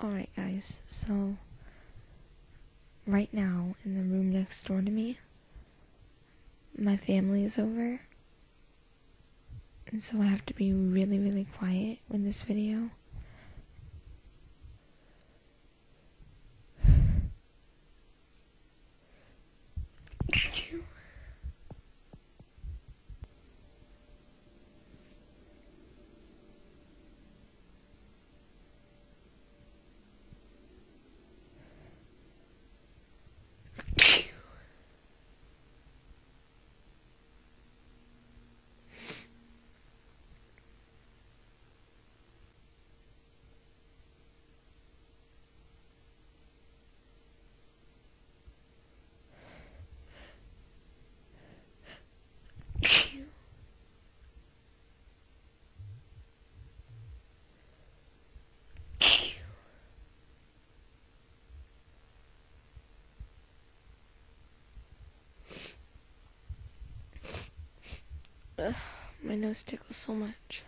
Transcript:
Alright guys, so right now in the room next door to me, my family is over, and so I have to be really, really quiet with this video. My nose tickles so much.